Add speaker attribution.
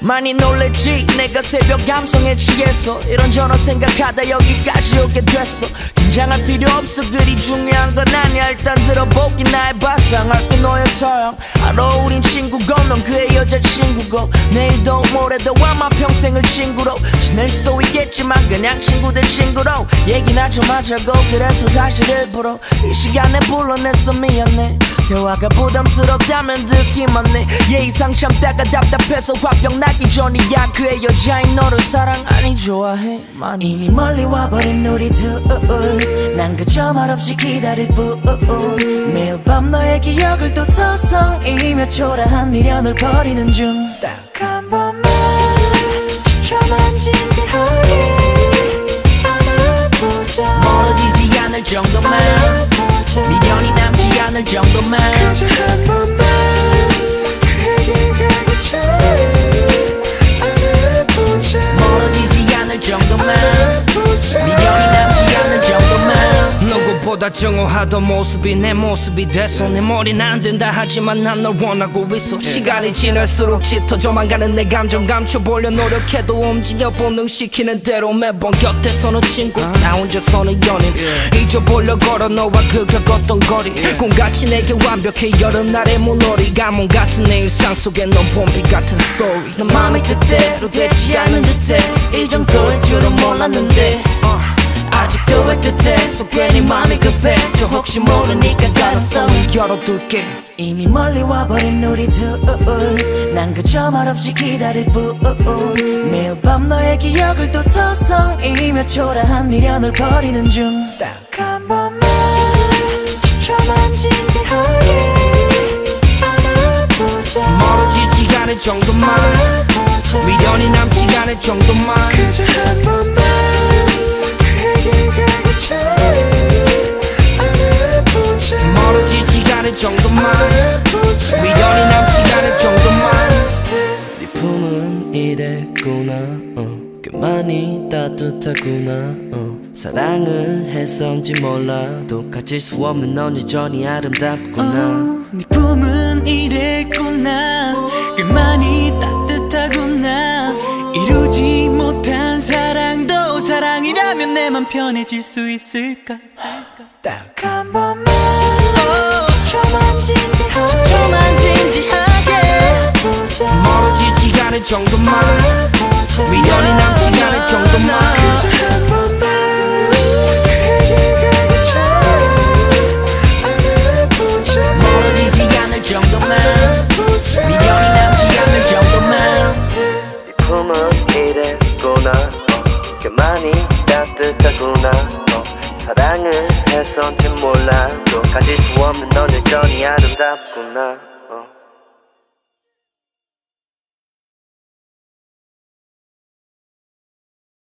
Speaker 1: 많이 놀랬지 내가 새벽 감성에 취해서 이런저런 생각하다 여기까지 오게 됐어. 긴장할 필요 없어 그리 중요한 건 아니야. 일단 들어보기 나의 발상할게 너의 서양. 알아 우린 친구고 넌 그의 여자친구고 내일도 모레도 아마 평생을 친구로 지낼 수도 있겠지만 그냥 친구들 친구로 얘기나 좀 하자고. 그래서 사실 일부러 이 시간에 불러냈어. 미안해 대화가 부담스럽다면 듣기만 해. 예의상 참다가 답답해서 화병 나기 전이야. 그의 여자인 너를 사랑 아니 좋아해 많이.
Speaker 2: 이미 멀리 와버린 우리 둘 난 그저 말없이 기다릴 뿐. 매일 밤 너의 기억을 또 서성이며 초라한 미련을 버리는 중. 딱 한 번만 10초만 진지하게 안아보자.
Speaker 1: 멀어지지 않을 정도만 미련이 남지 않을 정도만
Speaker 2: 그저 한 번만 그에게 가기 전에 안아보자.
Speaker 1: 멀어지지 않을 정도만 미련이 남지 않을 정도만.
Speaker 3: 누구보다 정오하던 모습이 내 모습이 돼서 내 머리는 안 된다 하지만 난 널 원하고 있어. 시간이 지날수록 짙어져만 가는 내 감정 감춰보려 노력해도 움직여 본능시키는 대로 매번 곁에서는 친구 나 혼자서는 연인. 잊어보려 걸어 너와 그 겪었던 거리 꿈같이 내게 완벽해 여름날의 물놀이. 가뭄 같은 내 일상 속에 넌 봄비 같은 스토리. 너 맘이 뜻대로 되지 않은 듯해. 이 정도일 줄은 몰랐는데 아직도 애틋해. 괜히 맘이 급해. 저 혹시 모르니까 가능성을 열어둘게.
Speaker 2: 이미 멀리 와버린 우리 둘 난 그저 말없이 기다릴 뿐. 매일 밤 너의 기억을 또 서성이며 초라한 미련을 버리는 중. 딱 한 번만 10초만 진지하게 안아보자.
Speaker 3: 멀어지지 않을 정도만 미련이 남지 않을 정도만
Speaker 2: 그저 한 번만 그에게 가기 전에 안아보자.
Speaker 3: 멀어지지 않을 정도만 미련이 남지 않을 정도만. 네 품은 이랬구나 꽤 많이 따뜻하구나 사랑을 했었는지 몰라도 가질 수 없는 넌 여전히 아름답구나.
Speaker 2: 네 품은 이랬구나 꽤 많이 따뜻하구나. 이루지 못한 사랑도 사랑이라면 내 맘 편해질 수 있을까. 딱 한 번만 10초만 진지하게 보자.
Speaker 3: 멀어지지 않을 정도만 미련이 남지 않을 정도만
Speaker 2: 그저 한 번만 그에게 가기 전에 안아보자.
Speaker 1: 멀어지지 않을 정도만 미련이 남지 않을 정도만.
Speaker 4: 네 품은 이랬구나 꽤 많이 따뜻하구나 사랑을 했었는지 몰라도 가질 수 없는 넌 여전히 아름답구나.